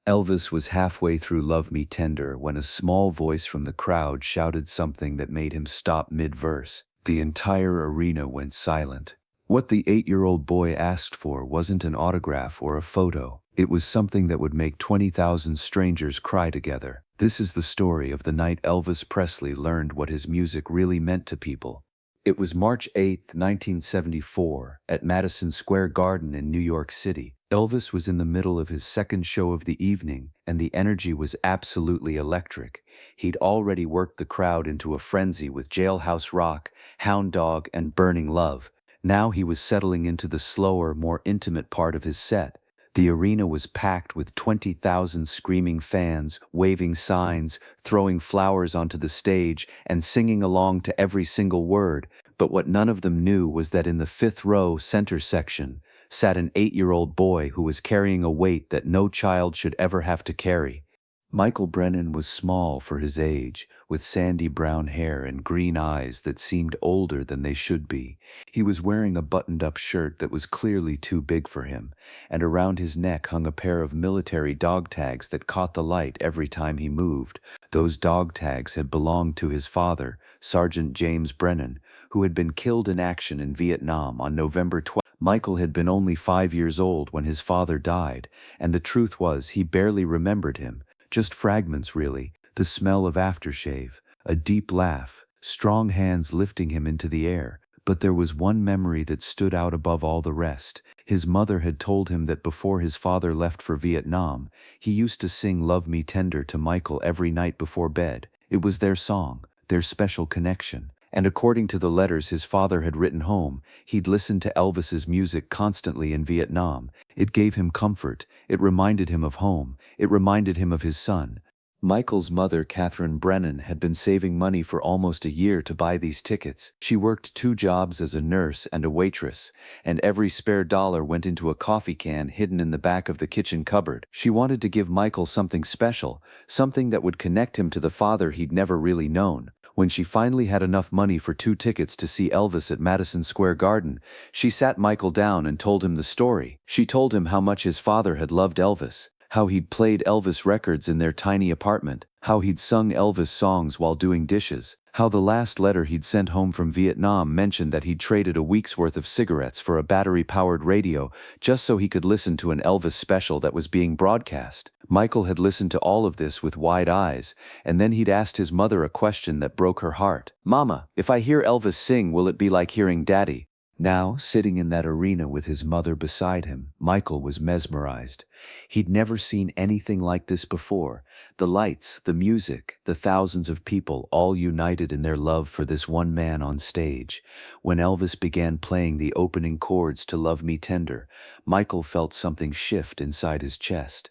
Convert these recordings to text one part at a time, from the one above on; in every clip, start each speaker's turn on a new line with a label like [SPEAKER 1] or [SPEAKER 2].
[SPEAKER 1] Elvis was halfway through Love Me Tender when a small voice from the crowd shouted something that made him stop mid-verse. The entire arena went silent. What the 8-year-old boy asked for wasn't an autograph or a photo. It was something that would make 20,000 strangers cry together. This is the story of the night Elvis Presley learned what his music really meant to people. It was March 8, 1974, at Madison Square Garden in New York City. Elvis was in the middle of his second show of the evening, and the energy was absolutely electric. He'd already worked the crowd into a frenzy with Jailhouse Rock, Hound Dog, and Burning Love. Now he was settling into the slower, more intimate part of his set. The arena was packed with 20,000 screaming fans, waving signs, throwing flowers onto the stage, and singing along to every single word. But what none of them knew was that in the fifth row center section sat an 8-year-old boy who was carrying a weight that no child should ever have to carry. Michael Brennan was small for his age, with sandy brown hair and green eyes that seemed older than they should be. He was wearing a buttoned-up shirt that was clearly too big for him, and around his neck hung a pair of military dog tags that caught the light every time he moved. Those dog tags had belonged to his father, Sergeant James Brennan, who had been killed in action in Vietnam on November 12th. Michael had been only 5 years old when his father died, and the truth was he barely remembered him. Just fragments, really. The smell of aftershave, a deep laugh, strong hands lifting him into the air. But there was one memory that stood out above all the rest. His mother had told him that before his father left for Vietnam, he used to sing Love Me Tender to Michael every night before bed. It was their song, their special connection. And according to the letters his father had written home, he'd listened to Elvis's music constantly in Vietnam. It gave him comfort. It reminded him of home. It reminded him of his son. Michael's mother, Catherine Brennan, had been saving money for almost a year to buy these tickets. She worked 2 jobs as a nurse and a waitress, and every spare dollar went into a coffee can hidden in the back of the kitchen cupboard. She wanted to give Michael something special, something that would connect him to the father he'd never really known. When she finally had enough money for 2 tickets to see Elvis at Madison Square Garden, she sat Michael down and told him the story. She told him how much his father had loved Elvis, how he'd played Elvis records in their tiny apartment, how he'd sung Elvis songs while doing dishes, how the last letter he'd sent home from Vietnam mentioned that he'd traded a week's worth of cigarettes for a battery-powered radio just so he could listen to an Elvis special that was being broadcast. Michael had listened to all of this with wide eyes, and then he'd asked his mother a question that broke her heart. "Mama, if I hear Elvis sing, will it be like hearing Daddy?" Now, sitting in that arena with his mother beside him, Michael was mesmerized. He'd never seen anything like this before. The lights, the music, the thousands of people all united in their love for this one man on stage. When Elvis began playing the opening chords to Love Me Tender, Michael felt something shift inside his chest.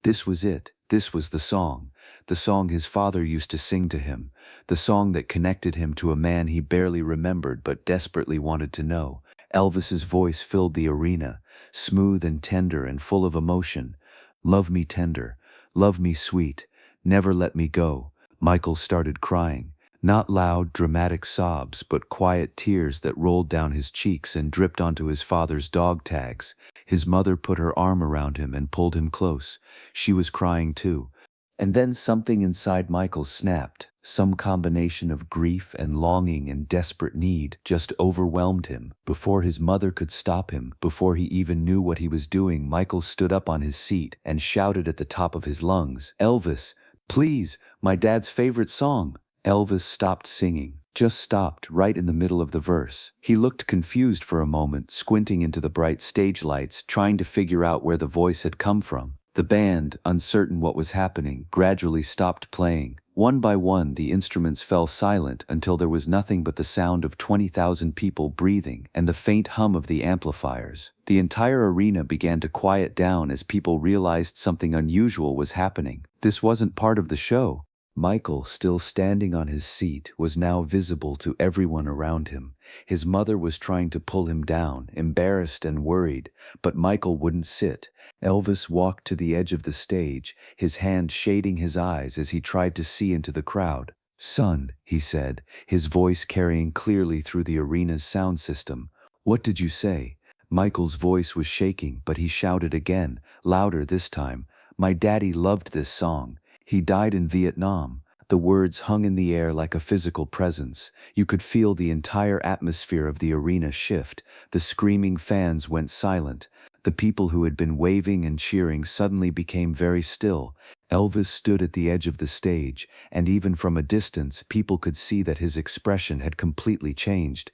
[SPEAKER 1] This was it. This was the song his father used to sing to him, the song that connected him to a man he barely remembered but desperately wanted to know. Elvis's voice filled the arena, smooth and tender and full of emotion. "Love me tender, love me sweet, never let me go." Michael started crying. Not loud, dramatic sobs, but quiet tears that rolled down his cheeks and dripped onto his father's dog tags. His mother put her arm around him and pulled him close. She was crying too. And then something inside Michael snapped. Some combination of grief and longing and desperate need just overwhelmed him. Before his mother could stop him, before he even knew what he was doing, Michael stood up on his seat and shouted at the top of his lungs, "Elvis, please, my dad's favorite song." Elvis stopped singing, just stopped right in the middle of the verse. He looked confused for a moment, squinting into the bright stage lights, trying to figure out where the voice had come from. The band, uncertain what was happening, gradually stopped playing. One by one, the instruments fell silent until there was nothing but the sound of 20,000 people breathing and the faint hum of the amplifiers. The entire arena began to quiet down as people realized something unusual was happening. This wasn't part of the show. Michael, still standing on his seat, was now visible to everyone around him. His mother was trying to pull him down, embarrassed and worried, but Michael wouldn't sit. Elvis walked to the edge of the stage, his hand shading his eyes as he tried to see into the crowd. "Son," he said, his voice carrying clearly through the arena's sound system. "What did you say?" Michael's voice was shaking, but he shouted again, louder this time. My daddy loved this song. He died in Vietnam. The words hung in the air like a physical presence. You could feel the entire atmosphere of the arena shift. The screaming fans went silent. The people who had been waving and cheering suddenly became very still. Elvis stood at the edge of the stage, and even from a distance, people could see that his expression had completely changed.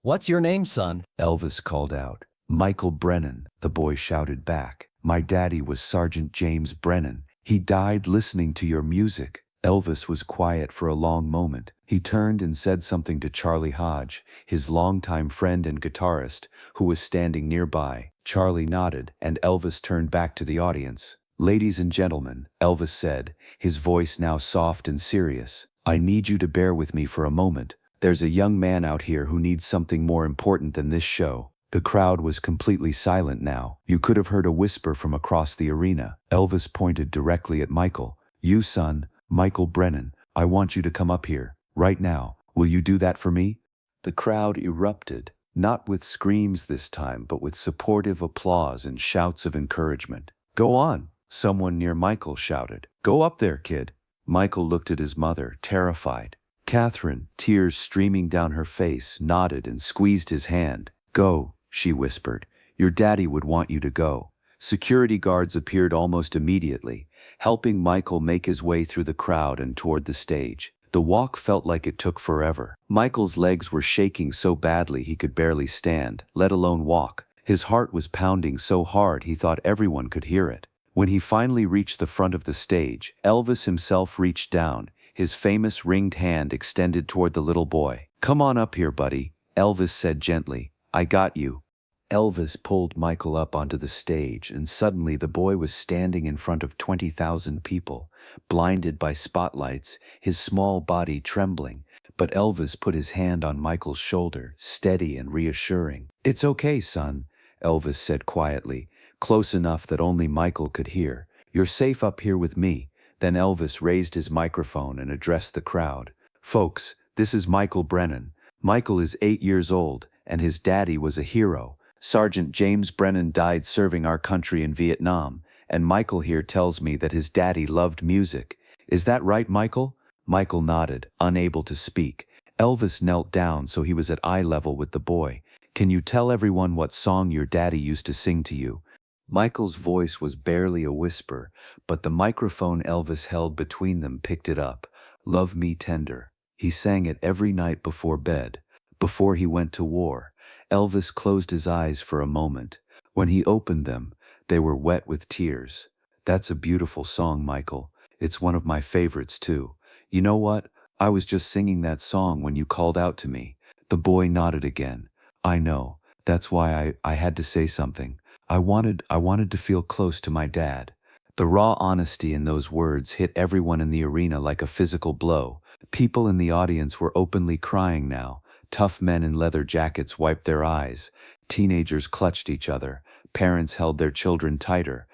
[SPEAKER 2] "What's your name, son?"
[SPEAKER 1] Elvis called out. "Michael Brennan," the boy shouted back. "My daddy was Sergeant James Brennan. He died listening to your music." Elvis was quiet for a long moment. He turned and said something to Charlie Hodge, his longtime friend and guitarist, who was standing nearby. Charlie nodded, and Elvis turned back to the audience. "Ladies and gentlemen," Elvis said, his voice now soft and serious, "I need you to bear with me for a moment. There's a young man out here who needs something more important than this show." The crowd was completely silent now. You could have heard a whisper from across the arena. Elvis pointed directly at Michael. "You, son, Michael Brennan, I want you to come up here, right now. Will you do that for me?" The crowd erupted, not with screams this time, but with supportive applause and shouts of encouragement. "Go on," someone near Michael shouted. "Go up there, kid." Michael looked at his mother, terrified. Catherine, tears streaming down her face, nodded and squeezed his hand. "Go," she whispered. "Your daddy would want you to go." Security guards appeared almost immediately, helping Michael make his way through the crowd and toward the stage. The walk felt like it took forever. Michael's legs were shaking so badly he could barely stand, let alone walk. His heart was pounding so hard he thought everyone could hear it. When he finally reached the front of the stage, Elvis himself reached down, his famous ringed hand extended toward the little boy. "Come on up here, buddy," Elvis said gently. "I got you." Elvis pulled Michael up onto the stage, and suddenly the boy was standing in front of 20,000 people, blinded by spotlights, his small body trembling. But Elvis put his hand on Michael's shoulder, steady and reassuring. "It's okay, son," Elvis said quietly, close enough that only Michael could hear. "You're safe up here with me." Then Elvis raised his microphone and addressed the crowd. "Folks, this is Michael Brennan. Michael is 8 years old, and his daddy was a hero. Sergeant James Brennan died serving our country in Vietnam, and Michael here tells me that his daddy loved music. Is that right, Michael?" Michael nodded, unable to speak. Elvis knelt down so he was at eye level with the boy. "Can you tell everyone what song your daddy used to sing to you?" Michael's voice was barely a whisper, but the microphone Elvis held between them picked it up. "Love Me Tender." He sang it every night before bed, before he went to war. Elvis closed his eyes for a moment. When he opened them, they were wet with tears. "That's a beautiful song, Michael. It's one of my favorites, too. You know what? I was just singing that song when you called out to me." The boy nodded again. "I know. That's why I had to say something. I wanted to feel close to my dad." The raw honesty in those words hit everyone in the arena like a physical blow. People in the audience were openly crying now. Tough men in leather jackets wiped their eyes. Teenagers clutched each other. Parents held their children tighter.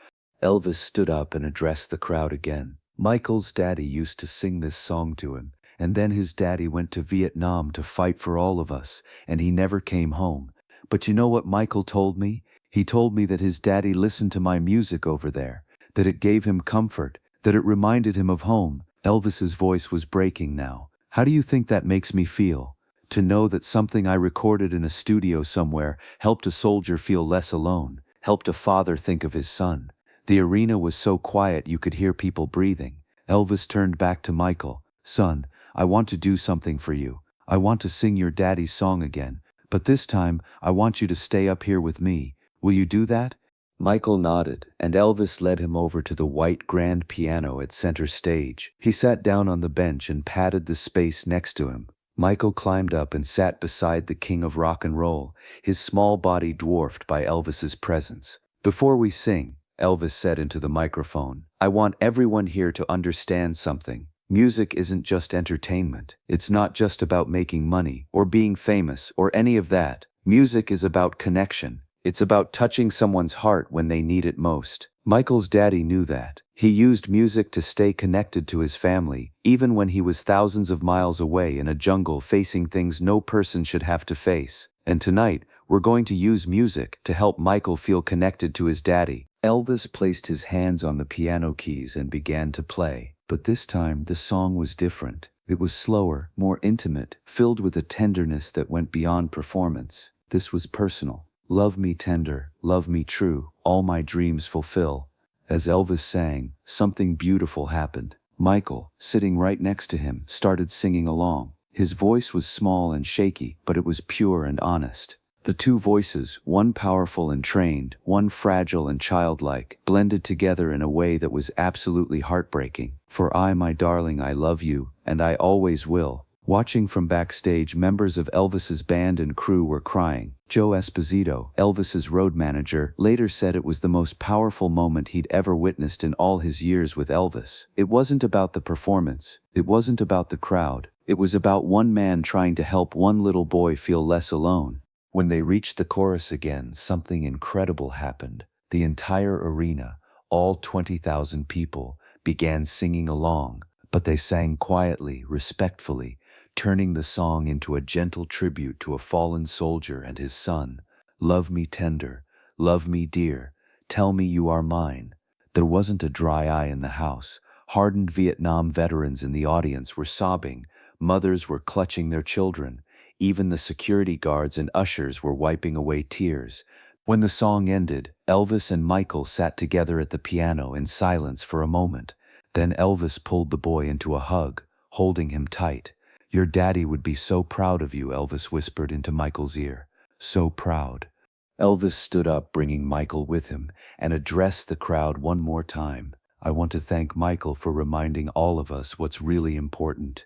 [SPEAKER 1] Elvis stood up and addressed the crowd again. "Michael's daddy used to sing this song to him, and then his daddy went to Vietnam to fight for all of us, and he never came home. But you know what Michael told me? He told me that his daddy listened to my music over there, that it gave him comfort, that it reminded him of home." Elvis's voice was breaking now. "How do you think that makes me feel? To know that something I recorded in a studio somewhere helped a soldier feel less alone, helped a father think of his son." The arena was so quiet you could hear people breathing. Elvis turned back to Michael. "Son, I want to do something for you. I want to sing your daddy's song again. But this time, I want you to stay up here with me. Will you do that?" Michael nodded, and Elvis led him over to the white grand piano at center stage. He sat down on the bench and patted the space next to him. Michael climbed up and sat beside the king of rock and roll, his small body dwarfed by Elvis's presence. "Before we sing," Elvis said into the microphone, "I want everyone here to understand something. Music isn't just entertainment. It's not just about making money or being famous or any of that. Music is about connection. It's about touching someone's heart when they need it most." Michael's daddy knew that. He used music to stay connected to his family, even when he was thousands of miles away in a jungle facing things no person should have to face. And tonight, we're going to use music to help Michael feel connected to his daddy. Elvis placed his hands on the piano keys and began to play. But this time, the song was different. It was slower, more intimate, filled with a tenderness that went beyond performance. This was personal. Love me tender, love me true, all my dreams fulfill. As Elvis sang, something beautiful happened. Michael, sitting right next to him, started singing along. His voice was small and shaky, but it was pure and honest. The two voices, one powerful and trained, one fragile and childlike, blended together in a way that was absolutely heartbreaking. For I, my darling, I love you, and I always will. Watching from backstage, members of Elvis's band and crew were crying. Joe Esposito, Elvis's road manager, later said it was the most powerful moment he'd ever witnessed in all his years with Elvis. It wasn't about the performance. It wasn't about the crowd. It was about one man trying to help one little boy feel less alone. When they reached the chorus again, something incredible happened. The entire arena, all 20,000 people, began singing along, but they sang quietly, respectfully, turning the song into a gentle tribute to a fallen soldier and his son. Love me tender, love me dear, tell me you are mine. There wasn't a dry eye in the house. Hardened Vietnam veterans in the audience were sobbing. Mothers were clutching their children. Even the security guards and ushers were wiping away tears. When the song ended, Elvis and Michael sat together at the piano in silence for a moment. Then Elvis pulled the boy into a hug, holding him tight. Your daddy would be so proud of you, Elvis whispered into Michael's ear. So proud. Elvis stood up, bringing Michael with him, and addressed the crowd one more time. I want to thank Michael for reminding all of us what's really important.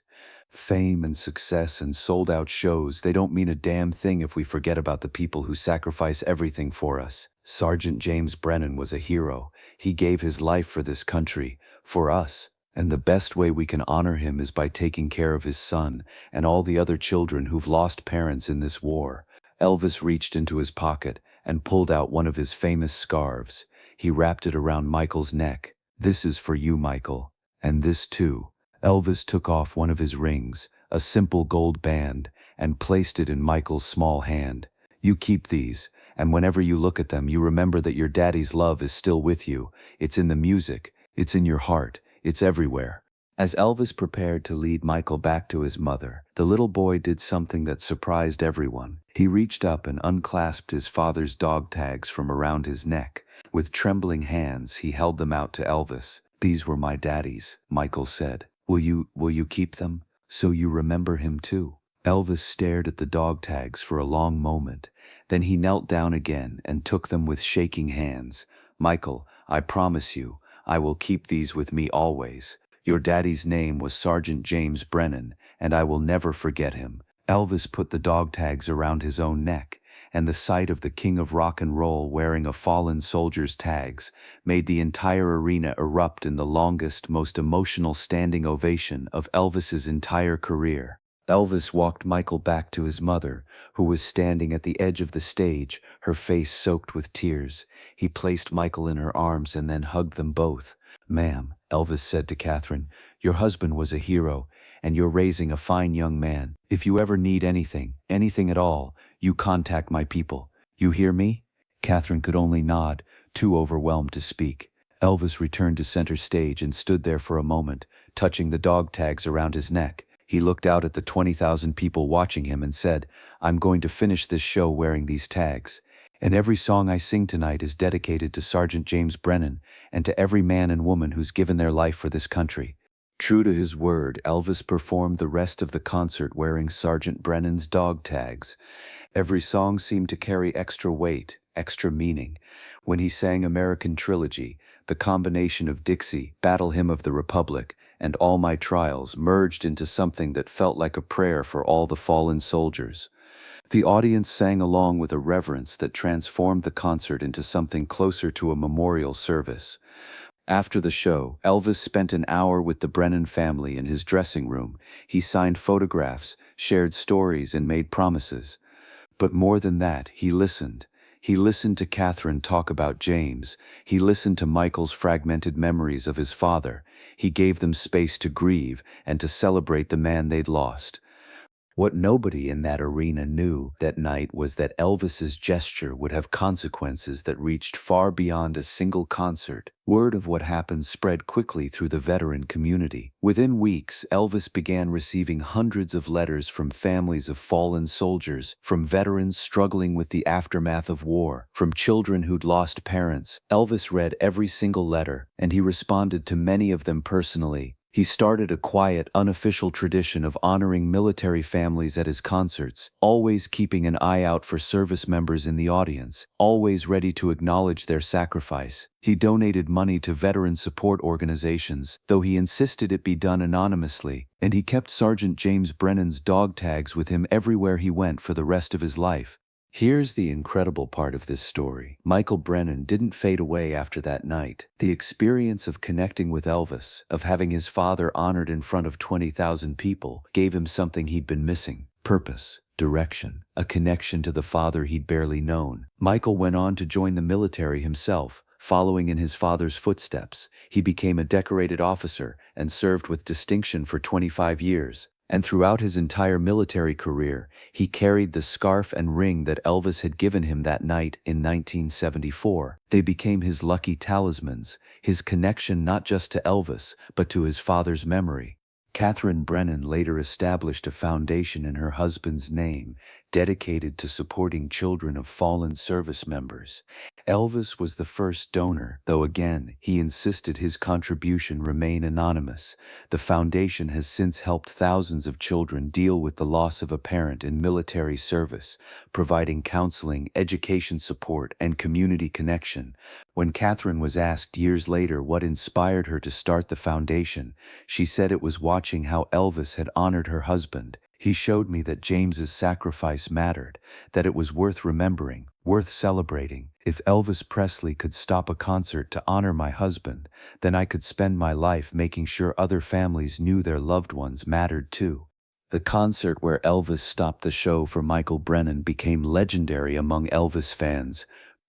[SPEAKER 1] Fame and success and sold-out shows, they don't mean a damn thing if we forget about the people who sacrifice everything for us. Sergeant James Brennan was a hero. He gave his life for this country, for us. And the best way we can honor him is by taking care of his son and all the other children who've lost parents in this war. Elvis reached into his pocket and pulled out one of his famous scarves. He wrapped it around Michael's neck. This is for you, Michael. And this too. Elvis took off one of his rings, a simple gold band, and placed it in Michael's small hand. You keep these, and whenever you look at them, you remember that your daddy's love is still with you. It's in the music. It's in your heart. It's everywhere. As Elvis prepared to lead Michael back to his mother, the little boy did something that surprised everyone. He reached up and unclasped his father's dog tags from around his neck. With trembling hands, he held them out to Elvis. These were my daddy's, Michael said. Will you keep them, so you remember him too? Elvis stared at the dog tags for a long moment. Then he knelt down again and took them with shaking hands. Michael, I promise you, I will keep these with me always. Your daddy's name was Sergeant James Brennan, and I will never forget him. Elvis put the dog tags around his own neck, and the sight of the king of rock and roll wearing a fallen soldier's tags made the entire arena erupt in the longest, most emotional standing ovation of Elvis's entire career. Elvis walked Michael back to his mother, who was standing at the edge of the stage, her face soaked with tears. He placed Michael in her arms and then hugged them both. Ma'am, Elvis said to Catherine, your husband was a hero, and you're raising a fine young man. If you ever need anything at all, you contact my people. You hear me? Catherine could only nod, too overwhelmed to speak. Elvis returned to center stage and stood there for a moment, touching the dog tags around his neck. He looked out at the 20,000 people watching him and said, I'm going to finish this show wearing these tags. And every song I sing tonight is dedicated to Sergeant James Brennan and to every man and woman who's given their life for this country. True to his word, Elvis performed the rest of the concert wearing Sergeant Brennan's dog tags. Every song seemed to carry extra weight, extra meaning. When he sang American Trilogy, the combination of Dixie, Battle Hymn of the Republic, and All My Trials merged into something that felt like a prayer for all the fallen soldiers. The audience sang along with a reverence that transformed the concert into something closer to a memorial service. After the show, Elvis spent an hour with the Brennan family in his dressing room. He signed photographs, shared stories, and made promises. But more than that, he listened. He listened to Catherine talk about James. He listened to Michael's fragmented memories of his father. He gave them space to grieve and to celebrate the man they'd lost. What nobody in that arena knew that night was that Elvis's gesture would have consequences that reached far beyond a single concert. Word of what happened spread quickly through the veteran community. Within weeks, Elvis began receiving hundreds of letters from families of fallen soldiers, from veterans struggling with the aftermath of war, from children who'd lost parents. Elvis read every single letter, and he responded to many of them personally. He started a quiet, unofficial tradition of honoring military families at his concerts, always keeping an eye out for service members in the audience, always ready to acknowledge their sacrifice. He donated money to veteran support organizations, though he insisted it be done anonymously, and he kept Sergeant James Brennan's dog tags with him everywhere he went for the rest of his life. Here's the incredible part of this story. Michael Brennan didn't fade away after that night. The experience of connecting with Elvis, of having his father honored in front of 20,000 people, gave him something he'd been missing: purpose, direction, a connection to the father he'd barely known. Michael went on to join the military himself, following in his father's footsteps. He became a decorated officer and served with distinction for 25 years. And throughout his entire military career, he carried the scarf and ring that Elvis had given him that night in 1974. They became his lucky talismans, his connection not just to Elvis, but to his father's memory. Catherine Brennan later established a foundation in her husband's name, dedicated to supporting children of fallen service members. Elvis was the first donor, though again, he insisted his contribution remain anonymous. The foundation has since helped thousands of children deal with the loss of a parent in military service, providing counseling, education support, and community connection. When Catherine was asked years later what inspired her to start the foundation, she said it was watching how Elvis had honored her husband. He showed me that James's sacrifice mattered, that it was worth remembering, worth celebrating. If Elvis Presley could stop a concert to honor my husband, then I could spend my life making sure other families knew their loved ones mattered too. The concert where Elvis stopped the show for Michael Brennan became legendary among Elvis fans.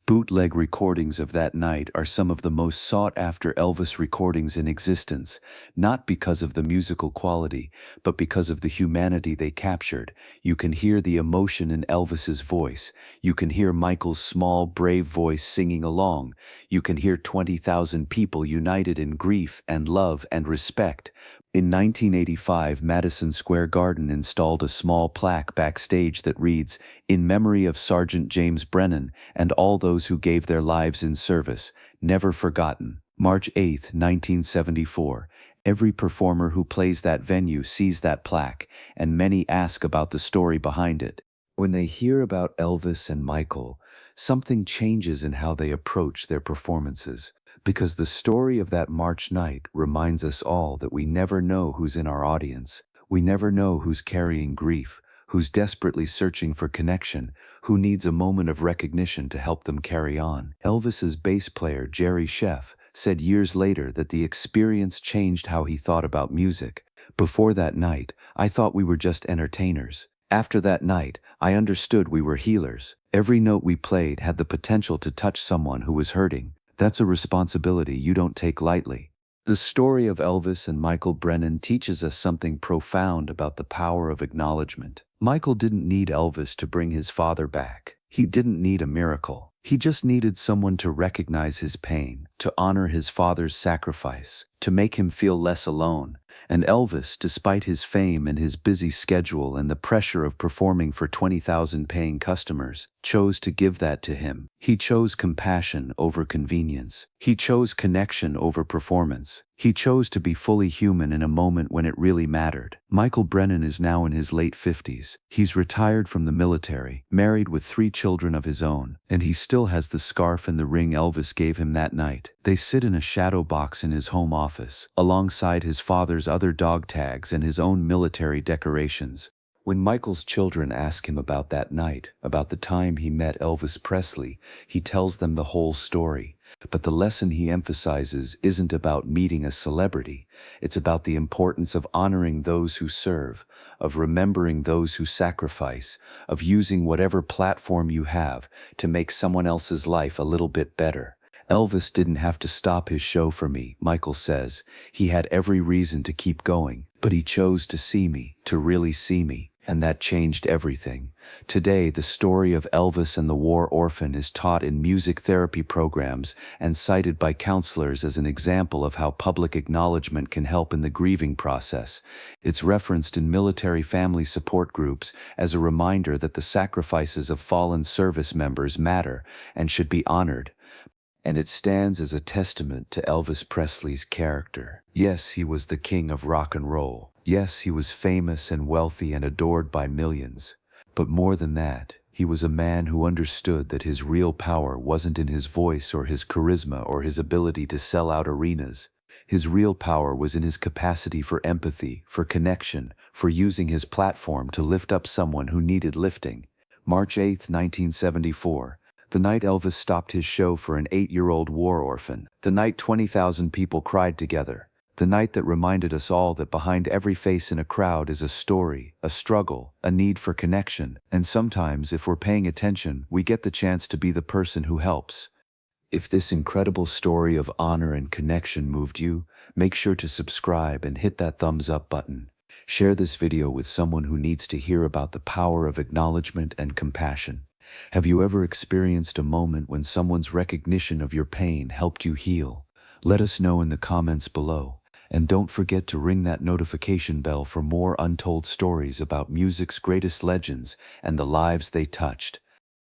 [SPEAKER 1] Bootleg recordings of that night are some of the most sought-after Elvis recordings in existence, not because of the musical quality, but because of the humanity they captured. You can hear the emotion in Elvis's voice. You can hear Michael's small, brave voice singing along. You can hear 20,000 people united in grief and love and respect. In 1985, Madison Square Garden installed a small plaque backstage that reads, "In memory of Sergeant James Brennan and all those who gave their lives in service, never forgotten." March 8, 1974. Every performer who plays that venue sees that plaque, and many ask about the story behind it. When they hear about Elvis and Michael, something changes in how they approach their performances. Because the story of that March night reminds us all that we never know who's in our audience. We never know who's carrying grief, who's desperately searching for connection, who needs a moment of recognition to help them carry on. Elvis's bass player, Jerry Sheff, said years later that the experience changed how he thought about music. "Before that night, I thought we were just entertainers. After that night, I understood we were healers. Every note we played had the potential to touch someone who was hurting. That's a responsibility you don't take lightly." The story of Elvis and Michael Brennan teaches us something profound about the power of acknowledgement. Michael didn't need Elvis to bring his father back. He didn't need a miracle. He just needed someone to recognize his pain, to honor his father's sacrifice, to make him feel less alone. And Elvis, despite his fame and his busy schedule and the pressure of performing for 20,000 paying customers, chose to give that to him. He chose compassion over convenience. He chose connection over performance. He chose to be fully human in a moment when it really mattered. Michael Brennan is now in his late 50s. He's retired from the military, married with 3 children of his own, and he still has the scarf and the ring Elvis gave him that night. They sit in a shadow box in his home office, alongside his father's other dog tags and his own military decorations. When Michael's children ask him about that night, about the time he met Elvis Presley, he tells them the whole story. But the lesson he emphasizes isn't about meeting a celebrity. It's about the importance of honoring those who serve, of remembering those who sacrifice, of using whatever platform you have to make someone else's life a little bit better. "Elvis didn't have to stop his show for me," Michael says. "He had every reason to keep going, but he chose to see me, to really see me. And that changed everything. Today, the story of Elvis and the war orphan is taught in music therapy programs and cited by counselors as an example of how public acknowledgement can help in the grieving process. It's referenced in military family support groups as a reminder that the sacrifices of fallen service members matter and should be honored. And it stands as a testament to Elvis Presley's character. Yes, he was the king of rock and roll. Yes, he was famous and wealthy and adored by millions. But more than that, he was a man who understood that his real power wasn't in his voice or his charisma or his ability to sell out arenas. His real power was in his capacity for empathy, for connection, for using his platform to lift up someone who needed lifting. March 8, 1974. The night Elvis stopped his show for an 8-year-old war orphan. The night 20,000 people cried together. The night that reminded us all that behind every face in a crowd is a story, a struggle, a need for connection. And sometimes, if we're paying attention, we get the chance to be the person who helps. If this incredible story of honor and connection moved you, make sure to subscribe and hit that thumbs up button. Share this video with someone who needs to hear about the power of acknowledgement and compassion. Have you ever experienced a moment when someone's recognition of your pain helped you heal? Let us know in the comments below. And don't forget to ring that notification bell for more untold stories about music's greatest legends and the lives they touched.